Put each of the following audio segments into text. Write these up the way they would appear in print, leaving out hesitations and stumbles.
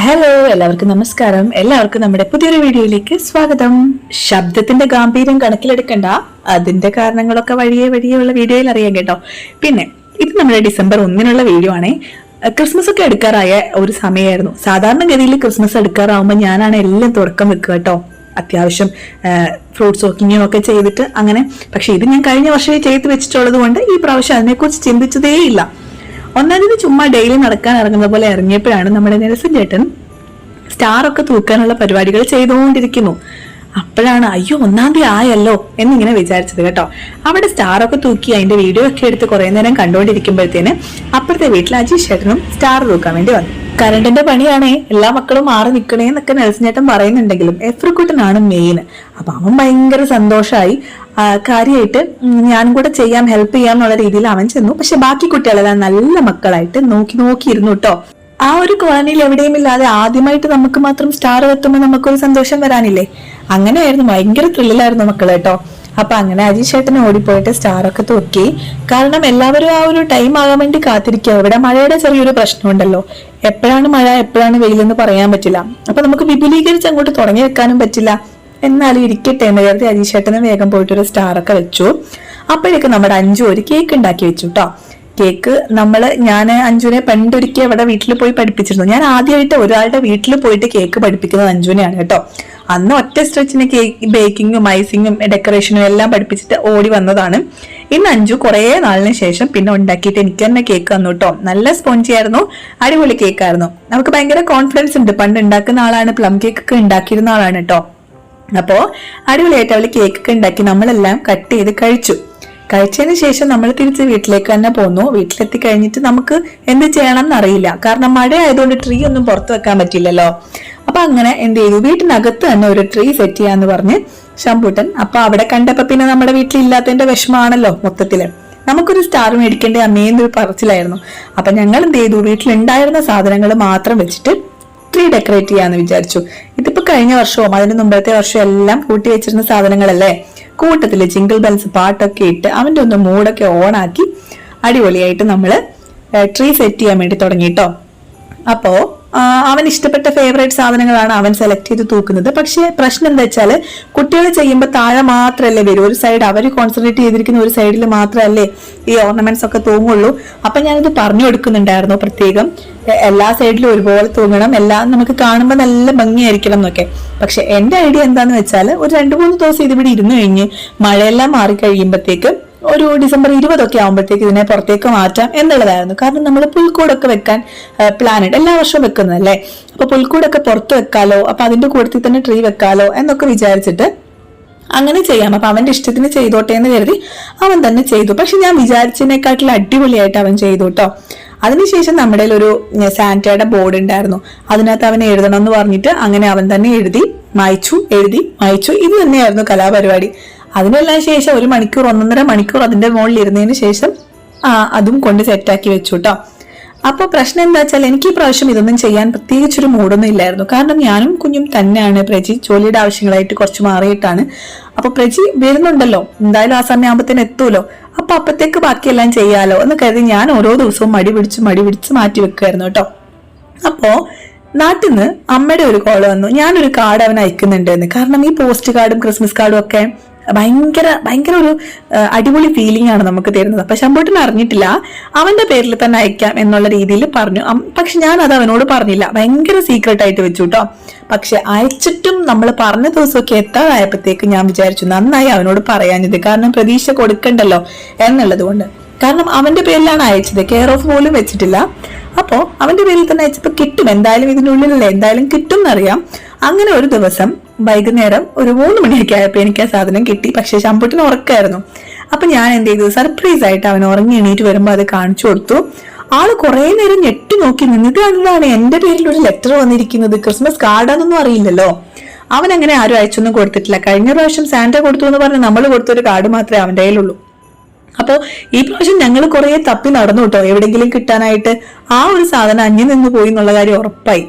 Hello, എല്ലാവർക്കും നമസ്കാരം. എല്ലാവർക്കും നമ്മുടെ പുതിയൊരു വീഡിയോയിലേക്ക് സ്വാഗതം. ശബ്ദത്തിന്റെ ഗാംഭീര്യം കണക്കിലെടുക്കണ്ട, അതിന്റെ കാരണങ്ങളൊക്കെ വഴിയെ ഉള്ള വീഡിയോയിൽ അറിയാം കേട്ടോ. പിന്നെ ഇത് നമ്മുടെ ഡിസംബർ 1 വീഡിയോ ആണേ. ക്രിസ്മസ് ഒക്കെ എടുക്കാറായ ഒരു സമയമായിരുന്നു. സാധാരണഗതിയിൽ ക്രിസ്മസ് എടുക്കാറാവുമ്പോൾ ഞാനാണ് എല്ലാം തുടക്കം വെക്കുക കേട്ടോ. അത്യാവശ്യം ഫ്രൂട്ട്സ് വോക്കിങ്ങും ഒക്കെ ചെയ്തിട്ട് അങ്ങനെ. പക്ഷെ ഇത് ഞാൻ കഴിഞ്ഞ വർഷമേ ചെയ്ത് വെച്ചിട്ടുള്ളത് കൊണ്ട് ഈ പ്രാവശ്യം അതിനെക്കുറിച്ച് ചിന്തിച്ചതേ ഇല്ല. ഒന്നാമത് ചുമ്മാ ഡെയിലി നടക്കാൻ ഇറങ്ങുന്ന പോലെ ഇറങ്ങിയപ്പോഴാണ് നമ്മുടെ നെൽസൺ ചേട്ടൻ സ്റ്റാർ ഒക്കെ തൂക്കാനുള്ള പരിപാടികൾ ചെയ്തുകൊണ്ടിരിക്കുന്നു. അപ്പോഴാണ് അയ്യോ 1 തീയതി ആയല്ലോ എന്നിങ്ങനെ വിചാരിച്ചത് കേട്ടോ. അവിടെ സ്റ്റാർ ഒക്കെ തൂക്കി അതിന്റെ വീഡിയോ ഒക്കെ എടുത്ത് കുറെ നേരം കണ്ടുകൊണ്ടിരിക്കുമ്പോഴത്തേന് അപ്പുറത്തെ വീട്ടിൽ അജീഷ് ചേട്ടനും സ്റ്റാർ തൂക്കാൻ വേണ്ടി വന്നു. കറണ്ടിന്റെ പണിയാണേ, എല്ലാ മക്കളും മാറി നിൽക്കണേ എന്നൊക്കെ നെൽസൺ ചേട്ടൻ പറയുന്നുണ്ടെങ്കിലും എഫ്രിക്കുട്ടനാണ് മെയിൻ. അപ്പൊ അവൻ ഭയങ്കര സന്തോഷമായി. കാര്യമായിട്ട് ഞാനും കൂടെ ചെയ്യാം, ഹെൽപ്പ് ചെയ്യാം എന്നുള്ള രീതിയിൽ അവൻ ചെന്നു. പക്ഷെ ബാക്കി കുട്ടികളെല്ലാം നല്ല മക്കളായിട്ട് നോക്കിയിരുന്നു കേട്ടോ. ആ ഒരു കോളനിയിൽ എവിടെയും ഇല്ലാതെ ആദ്യമായിട്ട് നമുക്ക് മാത്രം സ്റ്റാർ എത്തുമ്പോൾ നമുക്കൊരു സന്തോഷം വരാനില്ലേ, അങ്ങനെയായിരുന്നു. ഭയങ്കര ത്രില്ലിലായിരുന്നു മക്കൾ കേട്ടോ. അപ്പൊ അങ്ങനെ അജീഷ് ചേട്ടന് ഓടിപ്പോയിട്ട് സ്റ്റാർ ഒക്കെ തൂക്കി. കാരണം എല്ലാവരും ആ ഒരു ടൈം ആകാൻ വേണ്ടി കാത്തിരിക്കുക. ഇവിടെ മഴയുടെ ചെറിയൊരു പ്രശ്നമുണ്ടല്ലോ, എപ്പോഴാണ് മഴ എപ്പോഴാണ് വെയിലെന്ന് പറയാൻ പറ്റില്ല. അപ്പൊ നമുക്ക് വിപുലീകരിച്ച് അങ്ങോട്ട് തുടങ്ങി വെക്കാനും പറ്റില്ല. എന്നാലും ഇരിക്കട്ടെ എന്ന് കരുതി അജീഷ് ചേട്ടന് വേഗം പോയിട്ടൊരു സ്റ്റാർ ഒക്കെ വെച്ചു. അപ്പോഴേക്കും നമ്മുടെ അഞ്ജു ഒരു കേക്ക് ഉണ്ടാക്കി വെച്ചു കേട്ടോ. കേക്ക് ഞാൻ അഞ്ജുനെ പണ്ടൊരിക്കൽ അവിടെ വീട്ടിൽ പോയി പഠിപ്പിച്ചിരുന്നു. ഞാൻ ആദ്യമായിട്ട് ഒരാളുടെ വീട്ടിൽ പോയിട്ട് കേക്ക് പഠിപ്പിക്കുന്നത് അഞ്ജുനെയാണ് കേട്ടോ. അന്ന് ഒറ്റ സ്ട്രെച്ചിന് കേക്ക് ബേക്കിങ്ങും ഐസിങ്ങും ഡെക്കറേഷനും എല്ലാം പഠിപ്പിച്ചിട്ട് ഓടി വന്നതാണ്. ഇന്ന് അഞ്ജു കുറെ നാളിന് ശേഷം പിന്നെ ഉണ്ടാക്കിയിട്ട് എനിക്ക് തന്നെ കേക്ക് തന്നു കേട്ടോ. നല്ല സ്പോഞ്ചി ആയിരുന്നു, അടിപൊളി കേക്കായിരുന്നു. നമുക്ക് ഭയങ്കര കോൺഫിഡൻസ് ഉണ്ട്. പണ്ട് ഉണ്ടാക്കുന്ന ആളാണ്, പ്ലം കേക്ക് ഒക്കെ ഉണ്ടാക്കിയിരുന്ന ആളാണ് കേട്ടോ. അപ്പോ അടിപൊളിയായിട്ട് അവള് കേക്ക് ഒക്കെ ഉണ്ടാക്കി നമ്മളെല്ലാം കട്ട് ചെയ്ത് കഴിച്ചതിന് ശേഷം നമ്മൾ തിരിച്ച് വീട്ടിലേക്ക് തന്നെ പോന്നു. വീട്ടിലെത്തി കഴിഞ്ഞിട്ട് നമുക്ക് എന്ത് ചെയ്യണം എന്നറിയില്ല. കാരണം മഴ ആയതുകൊണ്ട് ട്രീ ഒന്നും പുറത്തു വെക്കാൻ പറ്റില്ലല്ലോ. അപ്പൊ അങ്ങനെ എന്ത് ചെയ്തു, വീട്ടിനകത്ത് തന്നെ ഒരു ട്രീ സെറ്റ് ചെയ്യാന്ന് പറഞ്ഞ് ശംഭൂട്ടൻ. അപ്പൊ അവിടെ കണ്ടപ്പോ പിന്നെ നമ്മുടെ വീട്ടിലില്ലാത്തതിന്റെ വിഷമാണല്ലോ മൊത്തത്തില്. നമുക്കൊരു സ്റ്റാർ മേടിക്കേണ്ട അമ്മേന്നൊരു പറച്ചിലായിരുന്നു. അപ്പൊ ഞങ്ങൾ എന്ത് ചെയ്തു, വീട്ടിലുണ്ടായിരുന്ന സാധനങ്ങൾ മാത്രം വെച്ചിട്ട് ട്രീ ഡെക്കറേറ്റ് ചെയ്യാന്ന് വിചാരിച്ചു. ഇതിപ്പോ കഴിഞ്ഞ വർഷവും അതിന് മുമ്പത്തെ വർഷവും എല്ലാം കൂട്ടി വെച്ചിരുന്ന സാധനങ്ങളല്ലേ. കൂട്ടത്തില് ജിംഗിൾ ബെൽസ് പാട്ടൊക്കെ ഇട്ട് അവന്റെ ഒന്ന് മൂഡൊക്കെ ഓണാക്കി അടിപൊളിയായിട്ട് നമ്മള് ട്രീ സെറ്റ് ചെയ്യാൻ വേണ്ടി തുടങ്ങിട്ടോ. അപ്പോ അവൻ ഇഷ്ടപ്പെട്ട ഫേവറേറ്റ് സാധനങ്ങളാണ് അവൻ സെലക്ട് ചെയ്ത് തൂക്കുന്നത്. പക്ഷെ പ്രശ്നം എന്താ വെച്ചാല് കുട്ടികൾ ചെയ്യുമ്പോൾ താഴെ മാത്രമല്ലേ വരും, ഒരു സൈഡ് അവർ കോൺസെൻട്രേറ്റ് ചെയ്തിരിക്കുന്ന ഒരു സൈഡിൽ മാത്രമല്ലേ ഈ ഓർണമെന്റ്സ് ഒക്കെ തൂങ്ങുള്ളൂ. അപ്പൊ ഞാനിത് പറഞ്ഞു കൊടുക്കുന്നുണ്ടായിരുന്നു പ്രത്യേകം, എല്ലാ സൈഡിലും ഒരുപോലെ തൂങ്ങണം, എല്ലാം നമുക്ക് കാണുമ്പോൾ നല്ല ഭംഗിയായിരിക്കണം എന്നൊക്കെ. പക്ഷെ എന്റെ ഐഡിയ എന്താന്ന് വെച്ചാൽ ഒരു 2-3 ദിവസം ഇതിവിടെ ഇരുന്ന് കഴിഞ്ഞ് മഴയെല്ലാം മാറി കഴിയുമ്പോഴത്തേക്ക് ഒരു ഡിസംബർ 20 ആകുമ്പോഴത്തേക്ക് ഇതിനെ പുറത്തേക്ക് മാറ്റാം എന്നുള്ളതായിരുന്നു. കാരണം നമ്മൾ പുൽക്കൂടൊക്കെ വെക്കാൻ പ്ലാൻ ഉണ്ട്, എല്ലാ വർഷവും വെക്കുന്നതല്ലേ. അപ്പൊ പുൽക്കൂടൊക്കെ പുറത്ത് വെക്കാലോ, അപ്പൊ അതിന്റെ കൂട്ടത്തിൽ തന്നെ ട്രീ വെക്കാലോ എന്നൊക്കെ വിചാരിച്ചിട്ട് അങ്ങനെ ചെയ്യാം. അപ്പൊ അവന്റെ ഇഷ്ടത്തിന് ചെയ്തോട്ടെ എന്ന് കരുതി അവൻ തന്നെ ചെയ്തു. പക്ഷെ ഞാൻ വിചാരിച്ചതിനെക്കാട്ടിലും അടിപൊളിയായിട്ട് അവൻ ചെയ്തു കേട്ടോ. അതിനുശേഷം നമ്മുടെ ഒരു സാന്റയുടെ ബോർഡ് ഉണ്ടായിരുന്നു, അതിനകത്ത് അവൻ എഴുതണം എന്ന് പറഞ്ഞിട്ട് അങ്ങനെ അവൻ തന്നെ എഴുതി മായ്ച്ചു. ഇത് തന്നെയായിരുന്നു കലാപരിപാടി. അതിനെല്ലാം ശേഷം 1 മണിക്കൂർ 1.5 മണിക്കൂർ അതിന്റെ മുകളിൽ ഇരുന്നതിന് ശേഷം അതും കൊണ്ട് സെറ്റാക്കി വെച്ചു കേട്ടോ. അപ്പൊ പ്രശ്നം എന്താ വെച്ചാൽ എനിക്ക് ഈ പ്രാവശ്യം ഇതൊന്നും ചെയ്യാൻ പ്രത്യേകിച്ചൊരു മൂഡൊന്നും ഇല്ലായിരുന്നു. കാരണം ഞാനും കുഞ്ഞും തന്നെയാണ്. പ്രജി ജോലിയുടെ ആവശ്യങ്ങളായിട്ട് കുറച്ച് മാറിയിട്ടാണ്. അപ്പൊ പ്രജി വരുന്നുണ്ടല്ലോ, എന്തായാലും ആ സമയമാകുമ്പത്തേന് എത്തൂലോ. അപ്പൊ അപ്പത്തേക്ക് ബാക്കിയെല്ലാം ചെയ്യാലോ എന്ന് കരുതി ഞാൻ ഓരോ ദിവസവും മടി പിടിച്ച് മാറ്റി വെക്കുമായിരുന്നു കേട്ടോ. അപ്പോ നാട്ടിൽ നിന്ന് അമ്മയുടെ ഒരു കോള് വന്നു, ഞാനൊരു കാർഡ് അവൻ അയക്കുന്നുണ്ട് എന്ന്. കാരണം ഈ പോസ്റ്റ് കാർഡും ക്രിസ്മസ് കാർഡും ഒക്കെ ഭയങ്കര ഒരു അടിപൊളി ഫീലിംഗ് ആണ് നമുക്ക് തരുന്നത്. അപ്പൊ ശംഭൂട്ടൻ അറിഞ്ഞിട്ടില്ല, അവന്റെ പേരിൽ തന്നെ അയക്കാം എന്നുള്ള രീതിയിൽ പറഞ്ഞു. പക്ഷെ ഞാൻ അത് അവനോട് പറഞ്ഞില്ല, ഭയങ്കര സീക്രട്ട് ആയിട്ട് വെച്ചു കേട്ടോ. പക്ഷെ അയച്ചിട്ടും നമ്മൾ പറഞ്ഞ ദിവസമൊക്കെ എത്താതായപ്പോഴത്തേക്ക് ഞാൻ വിചാരിച്ചു നന്നായി അവനോട് പറയാഞ്ഞത്. കാരണം പ്രതീക്ഷ കൊടുക്കണ്ടല്ലോ എന്നുള്ളത് കൊണ്ട്. കാരണം അവന്റെ പേരിലാണ് അയച്ചത്, കെയർ ഓഫ് പോലും വെച്ചിട്ടില്ല. അപ്പോ അവന്റെ പേരിൽ തന്നെ അയച്ചപ്പോ കിട്ടും, എന്തായാലും ഇതിനുള്ളിലല്ലേ, എന്തായാലും കിട്ടും എന്നറിയാം. അങ്ങനെ ഒരു ദിവസം വൈകുന്നേരം ഒരു 3 മണിയൊക്കെ ആയപ്പോ എനിക്ക് ആ സാധനം കിട്ടി. പക്ഷെ ശംഭൂട്ടിന് ഉറക്കായിരുന്നു. അപ്പൊ ഞാൻ എന്ത് ചെയ്തു, സർപ്രൈസ് ആയിട്ട് അവൻ ഉറങ്ങി എണീറ്റ് വരുമ്പോ അത് കാണിച്ചു കൊടുത്തു. ആള് കുറെ നേരം ഞെട്ടി നോക്കി നിന്നിട്ട് എന്താണ് എന്റെ പേരിൽ ഒരു ലെറ്റർ വന്നിരിക്കുന്നത്, ക്രിസ്മസ് കാർഡാന്നൊന്നും അറിയില്ലല്ലോ. അവൻ അങ്ങനെ ആരും അയച്ചൊന്നും കൊടുത്തിട്ടില്ല. കഴിഞ്ഞ പ്രാവശ്യം സാന്റ കൊടുത്തു എന്ന് പറഞ്ഞ് നമ്മൾ കൊടുത്തൊരു കാർഡ് മാത്രമേ അവന്റെ കയ്യിലുള്ളൂ. അപ്പോ ഈ പ്രാവശ്യം ഞങ്ങൾ കുറെ തപ്പി നടന്നു കേട്ടോ എവിടെങ്കിലും കിട്ടാനായിട്ട്. ആ ഒരു സാധനം അന്യം നിന്ന് പോയി എന്നുള്ള കാര്യം ഉറപ്പായി.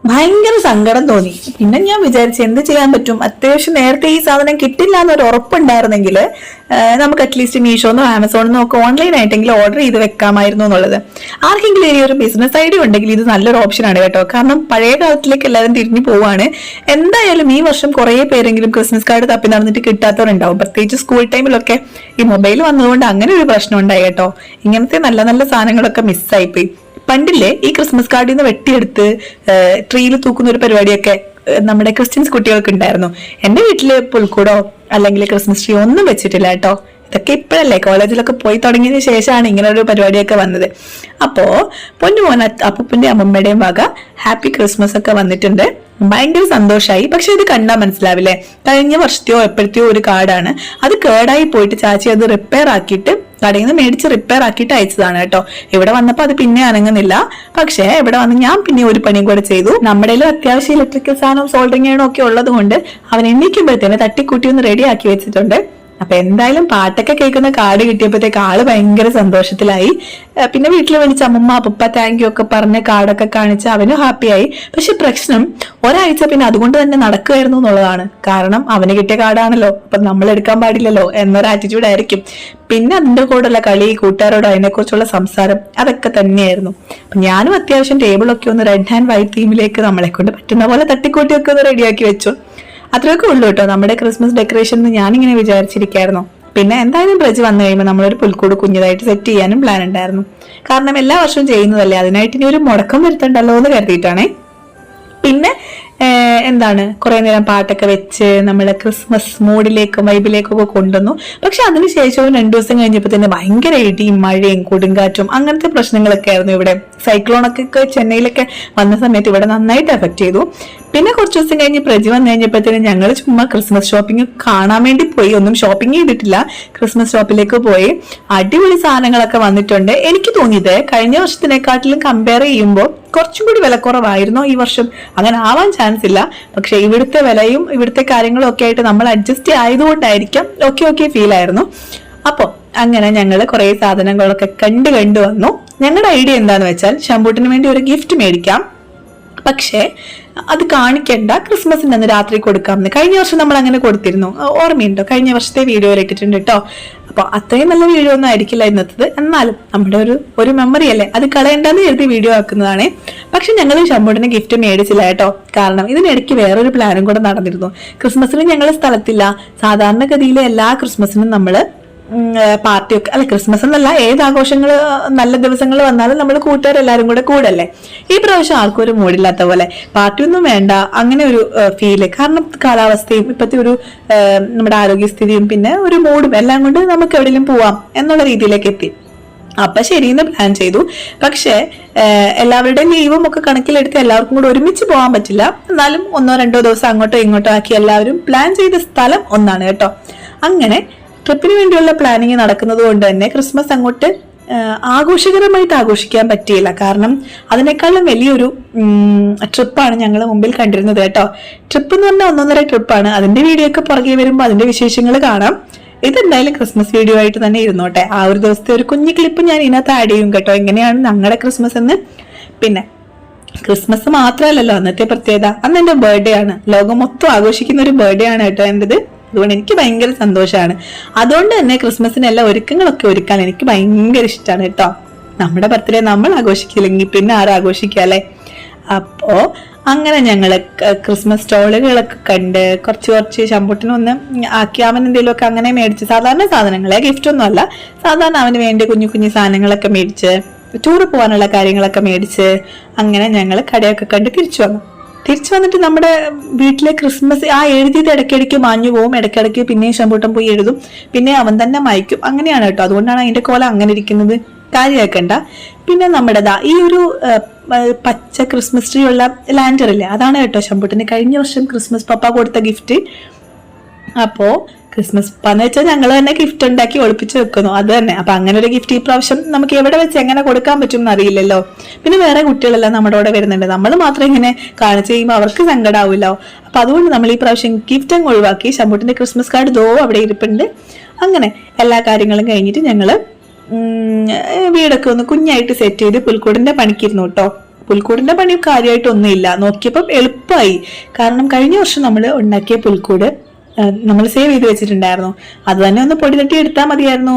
ഭയങ്കര സങ്കടം തോന്നി. പിന്നെ ഞാൻ വിചാരിച്ചു എന്ത് ചെയ്യാൻ പറ്റും, അത്യാവശ്യം നേരത്തെ ഈ സാധനം കിട്ടില്ല എന്നൊരു ഉറപ്പുണ്ടായിരുന്നെങ്കിൽ നമുക്ക് അറ്റ്ലീസ്റ്റ് മീഷോന്നോ ആമസോണിന്നോ ഒക്കെ ഓൺലൈൻ ആയിട്ടെങ്കിലും ഓർഡർ ചെയ്ത് വെക്കാമായിരുന്നു എന്നുള്ളത്. ആർക്കെങ്കിലും ഈ ഒരു ബിസിനസ് ഐഡിയ ഉണ്ടെങ്കിൽ ഇത് നല്ലൊരു ഓപ്ഷനാണ് കേട്ടോ. കാരണം പഴയ കാലത്തിലേക്ക് എല്ലാവരും തിരിഞ്ഞു പോവാണ്. എന്തായാലും ഈ വർഷം കുറെ പേരെങ്കിലും ക്രിസ്മസ് കാർഡ് തപ്പി നടന്നിട്ട് കിട്ടാത്തവരുണ്ടാവും. പ്രത്യേകിച്ച് സ്കൂൾ ടൈമിലൊക്കെ ഈ മൊബൈൽ വന്നതുകൊണ്ട് അങ്ങനെ ഒരു പ്രശ്നം ഉണ്ടായി കേട്ടോ. ഇങ്ങനത്തെ നല്ല നല്ല സാധനങ്ങളൊക്കെ മിസ്സായിപ്പോയി. പണ്ടില്ലേ ഈ ക്രിസ്മസ് കാർഡിൽ നിന്ന് വെട്ടിയെടുത്ത് ട്രീയിൽ തൂക്കുന്ന ഒരു പരിപാടിയൊക്കെ നമ്മുടെ ക്രിസ്ത്യൻസ് കുട്ടികൾക്ക് ഉണ്ടായിരുന്നു. എന്റെ വീട്ടില് പുൽക്കൂടോ അല്ലെങ്കിൽ ക്രിസ്മസ് ട്രീ ഒന്നും വെച്ചിട്ടില്ല കേട്ടോ. ഇതൊക്കെ ഇപ്പോഴല്ലേ കോളേജിലൊക്കെ പോയി തുടങ്ങിയതിന് ശേഷമാണ് ഇങ്ങനെ ഒരു പരിപാടിയൊക്കെ വന്നത്. അപ്പോ പൊന്നുമോൻ അപ്പൂപ്പന്റെ അമ്മമ്മയുടെയും വക ഹാപ്പി ക്രിസ്മസ് ഒക്കെ വന്നിട്ടുണ്ട്. ഭയങ്കര സന്തോഷമായി. പക്ഷെ ഇത് കണ്ടാൽ മനസ്സിലാവില്ലേ, കഴിഞ്ഞ വർഷത്തെയോ എപ്പോഴത്തെയോ ഒരു കാർഡാണ്. അത് കേടായി പോയിട്ട് ചാച്ചി അത് റിപ്പയർ ആക്കിയിട്ട് കടയിൽ നിന്ന് മേടിച്ച് റിപ്പയർ ആക്കിയിട്ട് അയച്ചതാണ് കേട്ടോ. ഇവിടെ വന്നപ്പോ അത് പിന്നെ അനങ്ങുന്നില്ല. പക്ഷെ ഇവിടെ വന്ന് ഞാൻ പിന്നെ ഒരു പണിയും കൂടെ ചെയ്തു. നമ്മുടെ അത്യാവശ്യം ഇലക്ട്രിക്കൽ സാധനവും സോൾഡറിംഗ് ചെയ്യണോ ഒക്കെ ഉള്ളത് കൊണ്ട് അവൻ എണ്ണിക്കുമ്പോഴത്തേന് തട്ടിക്കൂട്ടി ഒന്ന് റെഡി ആക്കി വെച്ചിട്ടുണ്ട്. അപ്പൊ എന്തായാലും പാട്ടൊക്കെ കേൾക്കുന്ന കാർഡ് കിട്ടിയപ്പോഴത്തേക്ക് ആള് ഭയങ്കര സന്തോഷത്തിലായി. പിന്നെ വീട്ടിൽ വിളിച്ച് അമ്മമ്മ അപ്പ താങ്ക് യു ഒക്കെ പറഞ്ഞ് കാർഡൊക്കെ കാണിച്ച് അവനും ഹാപ്പിയായി. പക്ഷെ പ്രശ്നം ഒരാഴ്ച പിന്നെ അതുകൊണ്ട് തന്നെ നടക്കുമായിരുന്നു എന്നുള്ളതാണ്. കാരണം അവന് കിട്ടിയ കാർഡാണല്ലോ, അപ്പൊ നമ്മൾ എടുക്കാൻ പാടില്ലല്ലോ എന്നൊരു ആറ്റിറ്റ്യൂഡ് ആയിരിക്കും. പിന്നെ അതിന്റെ കൂടെയുള്ള കളി, കൂട്ടുകാരോട് അതിനെക്കുറിച്ചുള്ള സംസാരം അതൊക്കെ തന്നെയായിരുന്നു. അപ്പൊ ഞാനും അത്യാവശ്യം ടേബിളൊക്കെ ഒന്ന് റെഡ് ആൻഡ് വൈറ്റ് തീമിലേക്ക് നമ്മളെ കൊണ്ട് പറ്റുന്ന പോലെ തട്ടിക്കൂട്ടിയൊക്കെ ഒന്ന് റെഡിയാക്കി വെച്ചു. അത്രയൊക്കെ ഉള്ളൂ കേട്ടോ നമ്മുടെ ക്രിസ്മസ് ഡെക്കറേഷൻ എന്ന് ഞാനിങ്ങനെ വിചാരിച്ചിരിക്കായിരുന്നു. പിന്നെ എന്തായാലും ബ്രജ് വന്നു കഴിയുമ്പോൾ നമ്മളൊരു പുൽക്കൂട് കുഞ്ഞതായിട്ട് സെറ്റ് ചെയ്യാനും പ്ലാൻ ഉണ്ടായിരുന്നു. കാരണം എല്ലാ വർഷവും ചെയ്യുന്നതല്ലേ, അതിനായിട്ട് ഇനി ഒരു മുടക്കം വരുത്തണ്ടല്ലോ എന്ന് കരുതിയിട്ടാണേ. പിന്നെ എന്താണ് കുറെ നേരം പാട്ടൊക്കെ വെച്ച് നമ്മളെ ക്രിസ്മസ് മൂഡിലേക്കും വൈബിലേക്കും ഒക്കെ കൊണ്ടുവന്നു. പക്ഷെ അതിനുശേഷവും 2 ദിവസം കഴിഞ്ഞപ്പോൾ തന്നെ ഭയങ്കര ഇടിയും മഴയും കൊടുങ്കാറ്റും അങ്ങനത്തെ പ്രശ്നങ്ങളൊക്കെ ആയിരുന്നു ഇവിടെ. സൈക്ലോണൊക്കെ ചെന്നൈയിലൊക്കെ വന്ന സമയത്ത് ഇവിടെ നന്നായിട്ട് എഫക്ട് ചെയ്തു. പിന്നെ കുറച്ച് ദിവസം കഴിഞ്ഞ് പ്രജി വന്നു കഴിഞ്ഞപ്പോഴത്തേനും ഞങ്ങൾ ചുമ്മാ ക്രിസ്മസ് ഷോപ്പിംഗ് കാണാൻ വേണ്ടി പോയി. ഒന്നും ഷോപ്പിംഗ് ചെയ്തിട്ടില്ല, ക്രിസ്മസ് ഷോപ്പിലേക്ക് പോയി. അടിപൊളി സാധനങ്ങളൊക്കെ വന്നിട്ടുണ്ട്. എനിക്ക് തോന്നിയത് കഴിഞ്ഞ വർഷത്തിനെക്കാട്ടിലും കമ്പയർ ചെയ്യുമ്പോൾ കുറച്ചും കൂടി വില കുറവായിരുന്നോ ഈ വർഷം. അങ്ങനെ ആവാൻ ചാൻസ് ഇല്ല. പക്ഷെ ഇവിടുത്തെ വിലയും ഇവിടുത്തെ കാര്യങ്ങളും ഒക്കെ ആയിട്ട് നമ്മൾ അഡ്ജസ്റ്റ് ആയതുകൊണ്ടായിരിക്കാം ഓക്കെ ഫീൽ ആയിരുന്നു. അപ്പൊ അങ്ങനെ ഞങ്ങൾ കുറെ സാധനങ്ങളൊക്കെ കണ്ടു വന്നു. ഞങ്ങളുടെ ഐഡിയ എന്താന്ന് വെച്ചാൽ ശമ്പൂട്ടിന് വേണ്ടി ഒരു ഗിഫ്റ്റ് മേടിക്കാം, പക്ഷേ അത് കാണിക്കണ്ട, ക്രിസ്മസിന് അന്ന് രാത്രി കൊടുക്കാമെന്ന്. കഴിഞ്ഞ വർഷം നമ്മൾ അങ്ങനെ കൊടുത്തിരുന്നു, ഓർമ്മയുണ്ടോ? കഴിഞ്ഞ വർഷത്തെ വീഡിയോയിൽ ഇട്ടിട്ടുണ്ട് കേട്ടോ. അപ്പൊ അത്രയും നല്ല വീഡിയോ ഒന്നും ആയിരിക്കില്ല ഇന്നത്തത്, എന്നാലും നമ്മുടെ ഒരു മെമ്മറി അല്ലേ, അത് കളയണ്ടെന്ന് എഴുതി വീഡിയോ ആക്കുന്നതാണ്. പക്ഷെ ഞങ്ങൾ ശമ്പൂട്ടിന് ഗിഫ്റ്റ് മേടിച്ചില്ല കേട്ടോ. കാരണം ഇതിനിടയ്ക്ക് വേറൊരു പ്ലാനും കൂടെ നടന്നിരുന്നു. ക്രിസ്മസിന് ഞങ്ങൾ സ്ഥലത്തില്ല. സാധാരണഗതിയിലെ എല്ലാ ക്രിസ്മസിനും നമ്മള് പാർട്ടിയൊക്കെ അല്ല, ക്രിസ്മസ് എന്നല്ല, ഏതാഘോഷങ്ങൾ നല്ല ദിവസങ്ങൾ വന്നാലും നമ്മൾ കൂട്ടുകാരെല്ലാരും കൂടെ കൂടല്ലേ. ഈ പ്രാവശ്യം ആർക്കും ഒരു മൂടില്ലാത്ത പോലെ പാർട്ടിയൊന്നും വേണ്ട അങ്ങനെ ഒരു ഫീല്. കാരണം കാലാവസ്ഥയും ഇപ്പത്തെ ഒരു നമ്മുടെ ആരോഗ്യസ്ഥിതിയും പിന്നെ ഒരു മൂഡും എല്ലാം കൊണ്ട് നമുക്ക് എവിടെയെങ്കിലും പോവാം എന്നുള്ള രീതിയിലേക്ക് എത്തി. അപ്പൊ ശരിയെന്ന് പ്ലാൻ ചെയ്തു. പക്ഷെ എല്ലാവരുടെയും ലീവും ഒക്കെ കണക്കിലെടുത്ത് എല്ലാവർക്കും കൂടെ ഒരുമിച്ച് പോകാൻ പറ്റില്ല. എന്നാലും 1-2 ദിവസം അങ്ങോട്ടോ ഇങ്ങോട്ടോ ആക്കി എല്ലാവരും പ്ലാൻ ചെയ്ത സ്ഥലം ഒന്നാണ് കേട്ടോ. അങ്ങനെ ട്രിപ്പിന് വേണ്ടിയുള്ള പ്ലാനിങ് നടക്കുന്നത് കൊണ്ട് തന്നെ ക്രിസ്മസ് അങ്ങോട്ട് ആഘോഷകരമായിട്ട് ആഘോഷിക്കാൻ പറ്റിയില്ല. കാരണം അതിനേക്കാളും വലിയൊരു ട്രിപ്പാണ് ഞങ്ങൾ മുമ്പിൽ കണ്ടിരുന്നത് കേട്ടോ. ട്രിപ്പ് എന്ന് പറഞ്ഞാൽ 1.5 ട്രിപ്പാണ്. അതിന്റെ വീഡിയോ ഒക്കെ പുറകെ വരുമ്പോൾ അതിന്റെ വിശേഷങ്ങൾ കാണാം. ഇതെന്തായാലും ക്രിസ്മസ് വീഡിയോ ആയിട്ട് തന്നെ ഇരുന്നോട്ടെ. ആ ഒരു ദിവസത്തെ ഒരു കുഞ്ഞു ക്ലിപ്പ് ഞാൻ ഇതിനകത്ത് ആഡ് ചെയ്യും കേട്ടോ, എങ്ങനെയാണ് ഞങ്ങളുടെ ക്രിസ്മസ് എന്ന്. പിന്നെ ക്രിസ്മസ് മാത്രമല്ലല്ലോ അന്നത്തെ പ്രത്യേകത, അന്ന് എന്റെ ബർത്ത്ഡേ ആണ്. ലോകം മൊത്തം ആഘോഷിക്കുന്ന ഒരു ബർത്ത്ഡേ ആണ് കേട്ടോ എന്റേത്. അതുകൊണ്ട് എനിക്ക് ഭയങ്കര സന്തോഷമാണ്. അതുകൊണ്ട് തന്നെ ക്രിസ്മസിനെല്ലാം ഒരുക്കങ്ങളൊക്കെ ഒരുക്കാൻ എനിക്ക് ഭയങ്കര ഇഷ്ടമാണ് കേട്ടോ. നമ്മുടെ ബർത്ത്ഡേ നമ്മൾ ആഘോഷിക്കില്ലെങ്കിൽ പിന്നെ ആരും ആഘോഷിക്കാല്ലേ. അപ്പോ അങ്ങനെ ഞങ്ങള് ക്രിസ്മസ് സ്റ്റോളുകളൊക്കെ കണ്ട് കുറച്ച് ശമ്പൂട്ടിനൊന്ന് ആക്കി അവൻ എന്തെങ്കിലുമൊക്കെ അങ്ങനെ മേടിച്ച്, സാധാരണ സാധനങ്ങളെ, ഗിഫ്റ്റ് ഒന്നും അല്ല, സാധാരണ അവന് വേണ്ടി കുഞ്ഞു സാധനങ്ങളൊക്കെ മേടിച്ച്, ടൂറ് പോകാനുള്ള കാര്യങ്ങളൊക്കെ മേടിച്ച് അങ്ങനെ ഞങ്ങൾ കടയൊക്കെ കണ്ട് തിരിച്ചു വന്നിട്ട് നമ്മുടെ വീട്ടിലെ ക്രിസ്മസ് ആ എഴുതിയത് ഇടയ്ക്കിടയ്ക്ക് മാഞ്ഞു പോവും. ഇടയ്ക്കിടയ്ക്ക് പിന്നെയും ശമ്പൂട്ടം പോയി എഴുതും, പിന്നെ അവൻ തന്നെ മായ്ക്കും. അങ്ങനെയാണ് കേട്ടോ. അതുകൊണ്ടാണ് അതിന്റെ കോലം അങ്ങനെ ഇരിക്കുന്നത്, കാര്യമാക്കണ്ട. പിന്നെ നമ്മുടെ ഈ ഒരു പച്ച ക്രിസ്മസ് ട്രീ ഉള്ള ലാൻഡർ ഇല്ലേ, അതാണ് കേട്ടോ ശമ്പൂട്ടിന് കഴിഞ്ഞ വർഷം ക്രിസ്മസ് പപ്പ കൊടുത്ത ഗിഫ്റ്റ്. അപ്പോ ക്രിസ്മസ് പന്ന് വെച്ചാൽ ഞങ്ങൾ തന്നെ ഗിഫ്റ്റ് ഉണ്ടാക്കി ഒളിപ്പിച്ച് വെക്കുന്നു, അത് തന്നെ. അപ്പൊ അങ്ങനെ ഒരു ഗിഫ്റ്റ് ഈ പ്രാവശ്യം നമുക്ക് എവിടെ വെച്ച് എങ്ങനെ കൊടുക്കാൻ പറ്റും എന്ന് അറിയില്ലല്ലോ. പിന്നെ വേറെ കുട്ടികളെല്ലാം നമ്മുടെ കൂടെ വരുന്നുണ്ട്, നമ്മൾ മാത്രം ഇങ്ങനെ കാണിച്ചു കഴിയുമ്പോൾ അവർക്ക് സങ്കടാവില്ലോ. അപ്പൊ അതുകൊണ്ട് നമ്മൾ ഈ പ്രാവശ്യം ഗിഫ്റ്റ് അങ്ങ് ഒഴിവാക്കി. ശമ്പൂട്ടിന്റെ ക്രിസ്മസ് കാർഡ് അവിടെ ഇരിപ്പുണ്ട്. അങ്ങനെ എല്ലാ കാര്യങ്ങളും കഴിഞ്ഞിട്ട് ഞങ്ങള് വീടൊക്കെ ഒന്ന് കുഞ്ഞായിട്ട് സെറ്റ് ചെയ്ത് പുൽക്കൂടിന്റെ പണിക്കിരുന്നു കേട്ടോ. പുൽക്കൂടിന്റെ പണി കാര്യമായിട്ടൊന്നുമില്ല. നോക്കിയപ്പം എളുപ്പമായി. കാരണം കഴിഞ്ഞ വർഷം നമ്മൾ ഉണ്ടാക്കിയ പുൽക്കൂട് നമ്മൾ സേവ് ചെയ്ത് വെച്ചിട്ടുണ്ടായിരുന്നു. അത് തന്നെ ഒന്ന് പൊടി തട്ടി എടുത്താൽ മതിയായിരുന്നു.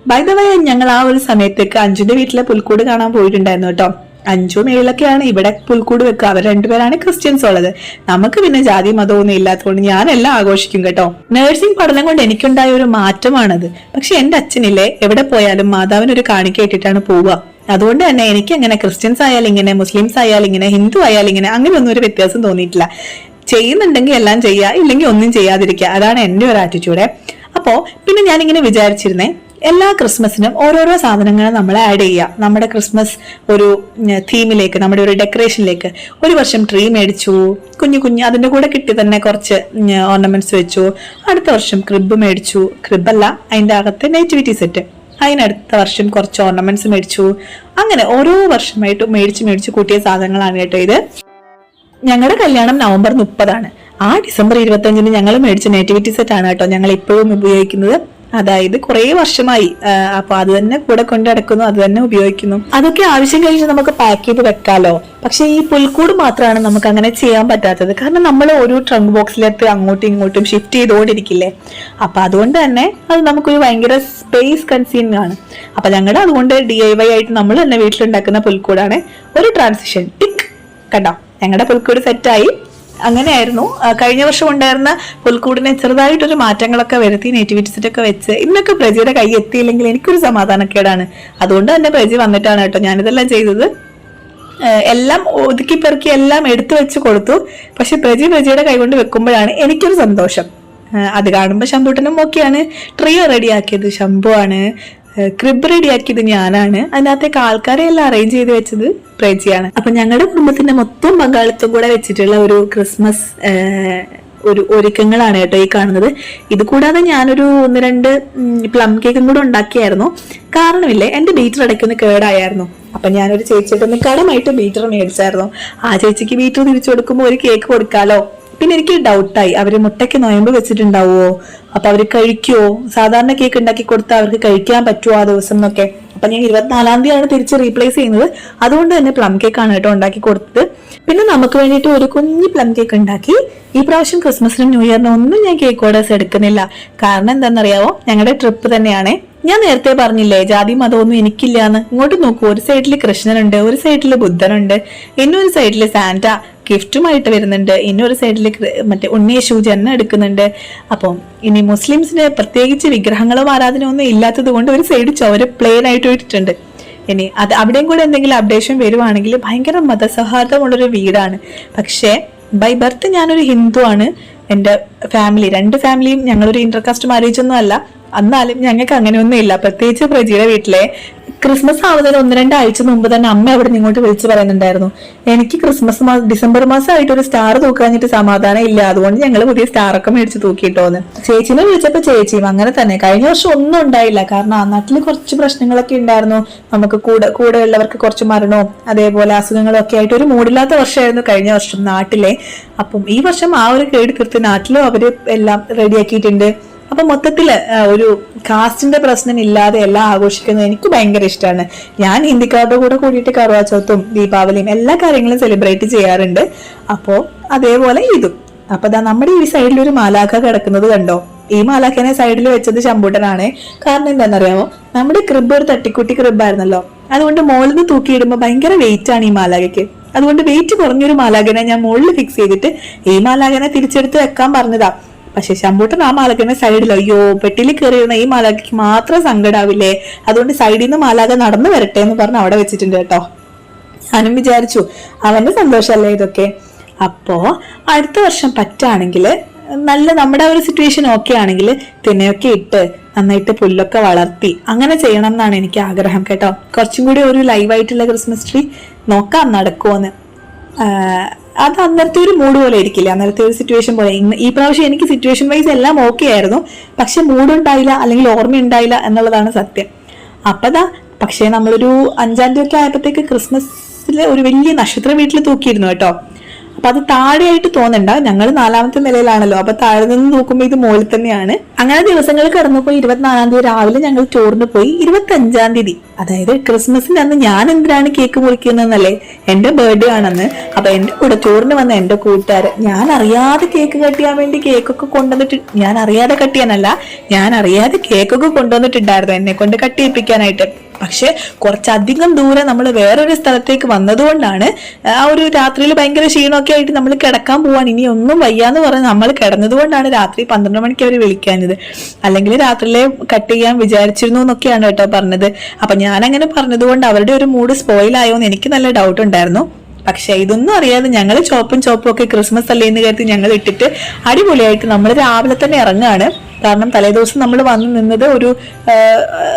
ബൈ ദ വേ, ഞങ്ങൾ ആ ഒരു സമയത്തേക്ക് അഞ്ജുന്റെ വീട്ടിലെ പുൽക്കൂട് കാണാൻ പോയിട്ടുണ്ടായിരുന്നു കേട്ടോ. അഞ്ചും ഏഴൊക്കെയാണ് ഇവിടെ പുൽക്കൂട് വെക്കുക. അവർ രണ്ടുപേരാണ് ക്രിസ്ത്യൻസ് ഉള്ളത്. നമുക്ക് പിന്നെ ജാതി മതമൊന്നും ഇല്ലാത്തതുകൊണ്ട് ഞാനെല്ലാം ആഘോഷിക്കും കേട്ടോ. നഴ്സിംഗ് പഠനം കൊണ്ട് എനിക്കുണ്ടായ ഒരു മാറ്റമാണത്. പക്ഷെ എന്റെ അച്ഛനില്ലേ എവിടെ പോയാലും മാതാവിനൊരു കാണിക്ക ഇട്ടിട്ടാണ് പോവുക. അതുകൊണ്ട് തന്നെ എനിക്ക് അങ്ങനെ ക്രിസ്ത്യൻസ് ആയാലും ഇങ്ങനെ, മുസ്ലിംസ് ആയാലും ഇങ്ങനെ, ഹിന്ദു ആയാലും ഇങ്ങനെ, അങ്ങനെയൊന്നും ഒരു വ്യത്യാസം തോന്നിയിട്ടില്ല. ചെയ്യുന്നുണ്ടെങ്കിൽ എല്ലാം ചെയ്യുക, ഇല്ലെങ്കിൽ ഒന്നും ചെയ്യാതിരിക്കുക. അതാണ് എന്റെ ഒരു ആറ്റിറ്റ്യൂഡ്. അപ്പോ പിന്നെ ഞാനിങ്ങനെ വിചാരിച്ചിരുന്നേ, എല്ലാ ക്രിസ്മസിനും ഓരോരോ സാധനങ്ങൾ നമ്മൾ ആഡ് ചെയ്യുക. നമ്മുടെ ക്രിസ്മസ് ഒരു തീമിലേക്ക്, നമ്മുടെ ഒരു ഡെക്കറേഷനിലേക്ക്. ഒരു വർഷം ട്രീ മേടിച്ചു, കുഞ്ഞു കുഞ്ഞു അതിന്റെ കൂടെ കിട്ടി തന്നെ കുറച്ച് ഓർണമെന്റ്സ് വെച്ചു. അടുത്ത വർഷം ക്രിബ് മേടിച്ചു, ക്രിബല്ല അതിന്റെ അകത്ത് നേറ്റിവിറ്റി സെറ്റ്. അതിനടുത്ത വർഷം കുറച്ച് ഓർണമെന്റ്സ് മേടിച്ചു. അങ്ങനെ ഓരോ വർഷമായിട്ട് മേടിച്ചു കൂട്ടിയ സാധനങ്ങളാണ് കേട്ടോ ഇത്. ഞങ്ങളുടെ കല്യാണം നവംബർ 30 ആ ഡിസംബർ 25 ഞങ്ങൾ മേടിച്ച നേറ്റിവിറ്റി സെറ്റ് ആണ് കേട്ടോ ഞങ്ങൾ ഇപ്പോഴും ഉപയോഗിക്കുന്നത്. അതായത് കുറെ വർഷമായി. അപ്പൊ അത് തന്നെ കൂടെ കൊണ്ട് നടക്കുന്നു, അത് തന്നെ ഉപയോഗിക്കുന്നു. അതൊക്കെ ആവശ്യം കഴിഞ്ഞ് നമുക്ക് പാക്ക് ചെയ്ത് വെക്കാലോ. പക്ഷെ ഈ പുൽക്കൂട് മാത്രമാണ് നമുക്ക് അങ്ങനെ ചെയ്യാൻ പറ്റാത്തത്. കാരണം നമ്മൾ ഒരു ട്രങ്ക് ബോക്സിലെത്തി അങ്ങോട്ടും ഇങ്ങോട്ടും ഷിഫ്റ്റ് ചെയ്തുകൊണ്ടിരിക്കില്ലേ. അപ്പൊ അതുകൊണ്ട് തന്നെ അത് നമുക്കൊരു ഭയങ്കര സ്പേസ് കൺസ്യൂമിംഗ് ആണ്. അപ്പൊ ഞങ്ങളുടെ അതുകൊണ്ട് DIY ആയിട്ട് നമ്മൾ തന്നെ വീട്ടിലുണ്ടാക്കുന്ന പുൽക്കൂടാണ്. ഒരു ട്രാൻസിഷൻ ടിക്ക് കണ്ടോ, ഞങ്ങളുടെ പുൽക്കൂട് സെറ്റായി. അങ്ങനെയായിരുന്നു. കഴിഞ്ഞ വർഷം ഉണ്ടായിരുന്ന പുൽക്കൂടിനെ ചെറുതായിട്ടൊരു മാറ്റങ്ങളൊക്കെ വരുത്തി നേറ്റിവിറ്റി സെറ്റ് ഒക്കെ വെച്ച് ഇന്നൊക്കെ പ്രജിയുടെ കൈ എത്തിയില്ലെങ്കിൽ എനിക്കൊരു സമാധാനക്കേടാണ്. അതുകൊണ്ട് തന്നെ പ്രജി വന്നിട്ടാണ് കേട്ടോ ഞാനിതെല്ലാം ചെയ്തത്. എല്ലാം ഒതുക്കി പെറുക്കി എല്ലാം എടുത്തു വെച്ച് കൊടുത്തു. പക്ഷെ പ്രജിയുടെ കൈ കൊണ്ട് വെക്കുമ്പോഴാണ് എനിക്കൊരു സന്തോഷം. അത് കാണുമ്പോൾ ശംഭൂട്ടനും ഓക്കെയാണ്. ട്രിയോ റെഡിയാക്കിയത് ശംഭു ആണ്. ക്രിബ് റെഡിയാക്കിയത് ഞാനാണ്. അതിനകത്തേക്ക് ആൾക്കാരെ എല്ലാം അറേഞ്ച് ചെയ്ത് വെച്ചത് പ്രജിയാണ്. അപ്പൊ ഞങ്ങളുടെ കുടുംബത്തിന്റെ മൊത്തം പങ്കാളിത്തം കൂടെ വെച്ചിട്ടുള്ള ഒരു ക്രിസ്മസ് ഒരു ഒരുക്കങ്ങളാണ് കേട്ടോ ഈ കാണുന്നത്. ഇത് കൂടാതെ ഞാനൊരു 1-2 പ്ലം കേക്കും കൂടെ ഉണ്ടാക്കിയായിരുന്നു. കാരണമില്ലേ, എന്റെ ബീറ്റർ ഇടയ്ക്കൊന്ന് കേടായിരുന്നു. അപ്പൊ ഞാനൊരു ചേച്ചിയിട്ടൊന്ന് കടമായിട്ട് ബീറ്റർ മേടിച്ചായിരുന്നു. ആ ചേച്ചിക്ക് ബീറ്റർ തിരിച്ചു കൊടുക്കുമ്പോൾ ഒരു കേക്ക് കൊടുക്കാലോ. പിന്നെ എനിക്ക് ഡൗട്ടായി, അവര് മുട്ടയ്ക്ക് നൊയമ്പ് വെച്ചിട്ടുണ്ടാവുമോ, അപ്പൊ അവര് കഴിക്കുവോ, സാധാരണ കേക്ക് ഉണ്ടാക്കി കൊടുത്താൽ അവർക്ക് കഴിക്കാൻ പറ്റുമോ ആ ദിവസം എന്നൊക്കെ. അപ്പൊ ഞാൻ 24-ാം തീയതിയാണ് തിരിച്ച് റീപ്ലേസ് ചെയ്യുന്നത്. അതുകൊണ്ട് തന്നെ പ്ലം കേക്കാണ് കേട്ടോ ഉണ്ടാക്കി കൊടുത്തത്. പിന്നെ നമുക്ക് വേണ്ടിയിട്ട് ഒരു കുഞ്ഞു പ്ലം കേക്ക് ഉണ്ടാക്കി. ഈ പ്രാവശ്യം ക്രിസ്മസിനും ന്യൂ ഇയറിനും ഒന്നും ഞാൻ കേക്ക് ഓർഡേഴ്സ് എടുക്കുന്നില്ല. കാരണം എന്താണെന്നറിയാവോ, ഞങ്ങളുടെ ട്രിപ്പ് തന്നെയാണേ. ഞാൻ നേരത്തെ പറഞ്ഞില്ലേ ജാതി മതമൊന്നും എനിക്കില്ലാന്ന്. ഇങ്ങോട്ട് നോക്കൂ, ഒരു സൈഡില് കൃഷ്ണനുണ്ട്, ഒരു സൈഡില് ബുദ്ധനുണ്ട്, ഇന്നൊരു സൈഡില് സാന്റ ഗിഫ്റ്റുമായിട്ട് വരുന്നുണ്ട്, ഇന്നൊരു സൈഡില് മറ്റേ ഉണ്ണിയേശു ജന്മം എടുക്കുന്നുണ്ട്. അപ്പം ഇനി മുസ്ലിംസിന് പ്രത്യേകിച്ച് വിഗ്രഹങ്ങളും ആരാധനയൊന്നും ഇല്ലാത്തത് കൊണ്ട് ഒരു സൈഡ് ചുവര് പ്ലെയിൻ ആയിട്ട് ഇട്ടിട്ടുണ്ട്. ഇനി അത് അവിടെയും കൂടെ എന്തെങ്കിലും അപ്ഡേഷൻ വരുവാണെങ്കിൽ ഭയങ്കര മതസൗഹാർദ്ദമുള്ളൊരു വീടാണ്. പക്ഷേ ബൈ ബർത്ത് ഞാനൊരു ഹിന്ദു ആണ്. എന്റെ ഫാമിലി 2 ഫാമിലിയും ഞങ്ങളൊരു ഇന്റർകാസ്റ്റ് മാരേജ് ഒന്നും അല്ല. എന്നാലും ഞങ്ങൾക്ക് അങ്ങനെയൊന്നും ഇല്ല. പ്രത്യേകിച്ച് പ്രജിയുടെ വീട്ടിലെ ക്രിസ്മസ് ആവുന്നതിന് 1-2 ആഴ്ച മുമ്പ് തന്നെ അമ്മ അവിടെ ഇങ്ങോട്ട് വിളിച്ചു പറയുന്നുണ്ടായിരുന്നു, എനിക്ക് ഡിസംബർ മാസമായിട്ട് ഒരു സ്റ്റാർ തൂക്കാഞ്ഞിട്ട് സമാധാനം ഇല്ല, അതുകൊണ്ട് ഞങ്ങൾ പുതിയ സ്റ്റാറൊക്കെ മേടിച്ച് തൂക്കിയിട്ടോന്ന്. ചേച്ചിനെ വിളിച്ചപ്പോ ചേച്ചിയും അങ്ങനെ തന്നെ. കഴിഞ്ഞ വർഷം ഒന്നും ഉണ്ടായില്ല. കാരണം ആ നാട്ടിൽ കുറച്ച് പ്രശ്നങ്ങളൊക്കെ ഉണ്ടായിരുന്നു. നമുക്ക് കൂടെ ഉള്ളവർക്ക് കുറച്ച് മരണവും അതേപോലെ അസുഖങ്ങളും ഒക്കെ ആയിട്ട് ഒരു മൂടില്ലാത്ത വർഷമായിരുന്നു കഴിഞ്ഞ വർഷം നാട്ടിലെ. അപ്പം ഈ വർഷം ആ ഒരു കേട് കൃത്യം നാട്ടിലും അവര് എല്ലാം റെഡിയാക്കിയിട്ടുണ്ട്. അപ്പൊ മൊത്തത്തില് ഒരു കാസ്റ്റിന്റെ പ്രശ്നം ഇല്ലാതെ എല്ലാം ആഘോഷിക്കുന്നത് എനിക്ക് ഭയങ്കര ഇഷ്ടമാണ്. ഞാൻ ഹിന്ദിക്കാരുടെ കൂടെ കൂടിയിട്ട് കറുവാ ചൗത്തും ദീപാവലിയും എല്ലാ കാര്യങ്ങളും സെലിബ്രേറ്റ് ചെയ്യാറുണ്ട്. അപ്പോ അതേപോലെ ഇതും. അപ്പൊ നമ്മുടെ ഈ സൈഡിൽ ഒരു മാലാഖ കിടക്കുന്നത് കണ്ടോ. ഈ മാലാഖനെ സൈഡിൽ വെച്ചത് ശംഭൂട്ടനാണ്. കാരണം എന്താണെന്നറിയാമോ, നമ്മുടെ ക്രിബ് ഒരു തട്ടിക്കുട്ടി ക്രിബായിരുന്നല്ലോ. അതുകൊണ്ട് മുകളിൽ നിന്ന് തൂക്കിയിടുമ്പോൾ ഭയങ്കര വെയിറ്റ് ആണ് ഈ മാലാഖയ്ക്ക്. അതുകൊണ്ട് വെയിറ്റ് കുറഞ്ഞൊരു മാലാഖനെ ഞാൻ മുകളിൽ ഫിക്സ് ചെയ്തിട്ട് ഈ മാലാഖനെ തിരിച്ചെടുത്ത് വെക്കാൻ പറഞ്ഞതാ. പക്ഷെ ശംഭൂട്ടൻ ആ മാലാഖന്റെ സൈഡിൽ, അയ്യോ പെട്ടിയിൽ കയറിയിരുന്ന ഈ മാലാഖയ്ക്ക് മാത്രം സങ്കടാവില്ലേ, അതുകൊണ്ട് സൈഡിൽ നിന്ന് മാലാഖ നടന്നു വരട്ടെ എന്ന് പറഞ്ഞ് അവിടെ വെച്ചിട്ടുണ്ട് കേട്ടോ. ഞാനും വിചാരിച്ചു അവന്റെ സന്തോഷമല്ലേ ഇതൊക്കെ. അപ്പോ അടുത്ത വർഷം പറ്റാണെങ്കിൽ നല്ല നമ്മുടെ ഒരു സിറ്റുവേഷൻ ഓക്കെ ആണെങ്കിൽ തിനയൊക്കെ ഇട്ട് നന്നായിട്ട് പുല്ലൊക്കെ വളർത്തി അങ്ങനെ ചെയ്യണം എന്നാണ് എനിക്ക് ആഗ്രഹം കേട്ടോ. കുറച്ചും കൂടി ഒരു ലൈവായിട്ടുള്ള ക്രിസ്മസ് ട്രീ നോക്കാം നടക്കുമോന്ന്. അത് അന്നത്തെ ഒരു മൂഡ് പോലെ ഇരിക്കില്ല, അന്നത്തെ ഒരു സിറ്റുവേഷൻ പോലെ. ഈ പ്രാവശ്യം എനിക്ക് സിറ്റുവേഷൻ വൈസ് എല്ലാം ഓക്കെ ആയിരുന്നു. പക്ഷെ മൂഡ് ഉണ്ടായില്ല, അല്ലെങ്കിൽ ഓർമ്മ ഉണ്ടായില്ല എന്നുള്ളതാണ് സത്യം. അപ്പതാ പക്ഷെ നമ്മളൊരു 5-ാം തീയതി ഒക്കെ ആയപ്പോഴത്തേക്ക് ക്രിസ്മസിലെ ഒരു വലിയ നക്ഷത്ര വീട്ടിൽ തൂക്കിയിരുന്നു കേട്ടോ. അപ്പൊ അത് താഴെയായിട്ട് തോന്നണ്ട, ഞങ്ങൾ 4ാമത്തെ നിലയിലാണല്ലോ, അപ്പൊ താഴെ നിന്ന് നോക്കുമ്പോൾ ഇത് മുകളിൽ തന്നെയാണ്. അങ്ങനെ ദിവസങ്ങൾ കടന്നുപോയി. 24-ാം തീയതി രാവിലെ ഞങ്ങൾ ടൂറിന് പോയി. 25-ാം തീയതി, അതായത് ക്രിസ്മസിന്റെ അന്ന് ഞാൻ എന്തിനാണ് കേക്ക് മുറിക്കുന്നതെന്നല്ലേ, എന്റെ ബർത്ത്ഡേ ആണെന്ന്. അപ്പൊ എന്റെ കൂടെ ടൂറിന് വന്ന എന്റെ കൂട്ടുകാര് ഞാൻ അറിയാതെ കേക്ക് കട്ടിയാൻ വേണ്ടി കേക്കൊക്കെ കൊണ്ടുവന്നിട്ട്, ഞാൻ അറിയാതെ കട്ടിയാനല്ല, ഞാൻ അറിയാതെ കേക്കൊക്കെ കൊണ്ടുവന്നിട്ടുണ്ടായിരുന്നു എന്നെ കൊണ്ട് കട്ടിയിപ്പിക്കാനായിട്ട്. പക്ഷെ കുറച്ചധികം ദൂരെ നമ്മൾ വേറൊരു സ്ഥലത്തേക്ക് വന്നതുകൊണ്ടാണ് ആ ഒരു രാത്രിയിൽ ഭയങ്കര ക്ഷീണമൊക്കെ ആയിട്ട് നമ്മൾ കിടക്കാൻ പോവാണ്, ഇനി ഒന്നും വയ്യാന്ന് പറഞ്ഞ് നമ്മൾ കിടന്നതുകൊണ്ടാണ് രാത്രി 12 മണിക്ക് അവർ വിളിക്കാഞ്ഞത്. അല്ലെങ്കിൽ രാത്രിയിലെ കട്ട് ചെയ്യാൻ വിചാരിച്ചിരുന്നു എന്നൊക്കെയാണ് കേട്ടോ പറഞ്ഞത്. അപ്പൊ ഞാൻ അങ്ങനെ പറഞ്ഞതുകൊണ്ട് അവരുടെ ഒരു മൂഡ് സ്പോയിൽ ആയോന്ന് എനിക്ക് നല്ല ഡൗട്ട് ഉണ്ടായിരുന്നു. പക്ഷെ ഇതൊന്നും അറിയാതെ ഞങ്ങൾ ചോപ്പും ഒക്കെ ക്രിസ്മസ് അല്ലേ എന്ന് കരുതി ഞങ്ങൾ ഇട്ടിട്ട് അടിപൊളിയായിട്ട് നമ്മൾ രാവിലെ തന്നെ ഇറങ്ങുകയാണ്. കാരണം തലേദിവസം നമ്മൾ വന്ന് നിന്നത് ഒരു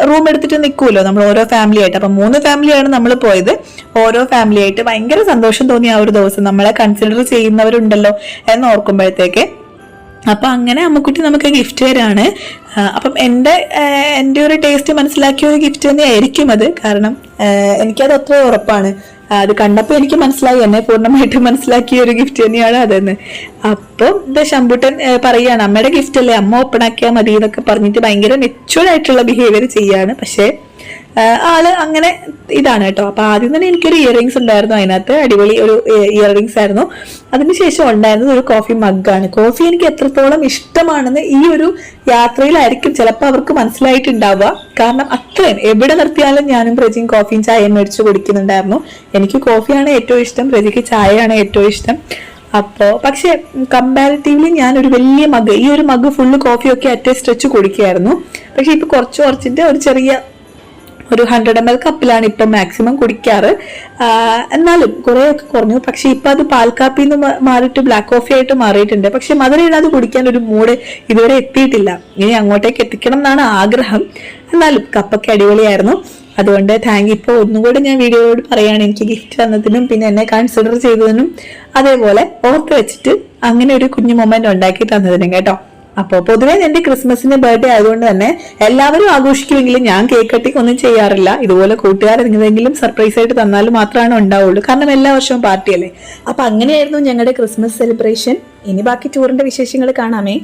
റൂം എടുത്തിട്ട് നിൽക്കുമല്ലോ നമ്മൾ ഓരോ ഫാമിലി ആയിട്ട്. അപ്പൊ 3 ഫാമിലിയാണ് നമ്മൾ പോയത്. ഓരോ ഫാമിലി ആയിട്ട് ഭയങ്കര സന്തോഷം തോന്നി ആ ഒരു ദിവസം, നമ്മളെ കൺസിഡർ ചെയ്യുന്നവരുണ്ടല്ലോ എന്ന് ഓർക്കുമ്പോഴത്തേക്ക്. അപ്പൊ അങ്ങനെ അമ്മക്കുട്ടി നമുക്ക് ഗിഫ്റ്റ് തരാണ്. അപ്പം എൻ്റെ ഒരു ടേസ്റ്റ് മനസ്സിലാക്കിയ ഒരു ഗിഫ്റ്റ് തന്നെ ആയിരിക്കും അത്. കാരണം എനിക്കത് അത്ര ഉറപ്പാണ്. അത് കണ്ടപ്പോൾ എനിക്ക് മനസ്സിലായി, എന്നെ പൂർണ്ണമായിട്ട് മനസ്സിലാക്കിയ ഒരു ഗിഫ്റ്റ് തന്നെയാണ് അതെന്ന്. അപ്പം ഇത് ശമ്പൂട്ടൻ പറയാണ്, അമ്മയുടെ ഗിഫ്റ്റ് അല്ലേ, അമ്മ ഓപ്പൺ ആക്കിയാൽ മതി എന്നൊക്കെ പറഞ്ഞിട്ട് ഭയങ്കര മെച്യൂർഡ് ആയിട്ടുള്ള ബിഹേവിയർ ചെയ്യാണ്. പക്ഷെ ആള് അങ്ങനെ ഇതാണ് കേട്ടോ. അപ്പൊ ആദ്യം തന്നെ എനിക്കൊരു ഇയറിങ്സ് ഉണ്ടായിരുന്നു, അതിനകത്ത് അടിപൊളി ഒരു ഇയറിങ്സ് ആയിരുന്നു. അതിനുശേഷം ഉണ്ടായിരുന്നത് ഒരു കോഫി മഗ്ഗാണ്. കോഫി എനിക്ക് എത്രത്തോളം ഇഷ്ടമാണെന്ന് ഈ ഒരു യാത്രയിലായിരിക്കും ചിലപ്പോൾ അവർക്ക് മനസ്സിലായിട്ടുണ്ടാവുക. കാരണം അത്രയും എവിടെ നിർത്തിയാലും ഞാനും പ്രജിയും കോഫിയും ചായയും മേടിച്ച് കുടിക്കുന്നുണ്ടായിരുന്നു. എനിക്ക് കോഫിയാണ് ഏറ്റവും ഇഷ്ടം, പ്രജിക്ക് ചായയാണ് ഏറ്റവും ഇഷ്ടം. അപ്പോ പക്ഷെ കമ്പാരിറ്റീവ്ലി ഞാൻ ഒരു വലിയ മഗ്, ഈ ഒരു മഗ് ഫുള്ള് കോഫിയൊക്കെ അറ്റേ സ്ട്രെച്ച് കുടിക്കുകയായിരുന്നു. പക്ഷെ ഇപ്പൊ കുറച്ചിട്ട് ഒരു ചെറിയ ഒരു 100 ml കപ്പിലാണ് ഇപ്പം മാക്സിമം കുടിക്കാറ്. എന്നാലും കുറേയൊക്കെ കുറഞ്ഞു. പക്ഷെ ഇപ്പൊ അത് പാൽ കാപ്പിന്ന് മാറിയിട്ട് ബ്ലാക്ക് കോഫി ആയിട്ട് മാറിയിട്ടുണ്ട്. പക്ഷെ മധുരം ഇടാതെ കുടിക്കാൻ ഒരു മൂഡ് ഇതുവരെ എത്തിയിട്ടില്ല. ഇനി അങ്ങോട്ടേക്ക് എത്തിക്കണം എന്നാണ് ആഗ്രഹം. എന്നാലും കപ്പൊക്കെ അടിപൊളിയായിരുന്നു. അതുകൊണ്ട് ഇപ്പോൾ ഒന്നുകൂടെ ഞാൻ വീഡിയോയോട് പറയാണ്, എനിക്ക് ഗിഫ്റ്റ് തന്നതിനും പിന്നെ എന്നെ കൺസിഡർ ചെയ്തതിനും അതേപോലെ ഓർത്ത് വെച്ചിട്ട് അങ്ങനെ ഒരു കുഞ്ഞു മൊമെന്റ് ഉണ്ടാക്കി തന്നതിനും കേട്ടോ. അപ്പോൾ പൊതുവെ എന്റെ ക്രിസ്മസിന്റെ ബർത്ത്ഡേ ആയതുകൊണ്ട് തന്നെ എല്ലാവരും ആഘോഷിക്കുമെങ്കിലും ഞാൻ കേക്ക് കട്ടിങ് ഒന്നും ചെയ്യാറില്ല. ഇതുപോലെ കൂട്ടുകാർ എന്തെങ്കിലും സർപ്രൈസ് ആയിട്ട് തന്നാലും മാത്രമാണ് ഉണ്ടാവുള്ളൂ. കാരണം എല്ലാ വർഷവും പാർട്ടിയല്ലേ. അപ്പൊ അങ്ങനെയായിരുന്നു ഞങ്ങളുടെ ക്രിസ്മസ് സെലിബ്രേഷൻ. ഇനി ബാക്കി ടൂറിന്റെ വിശേഷങ്ങൾ കാണാമേ.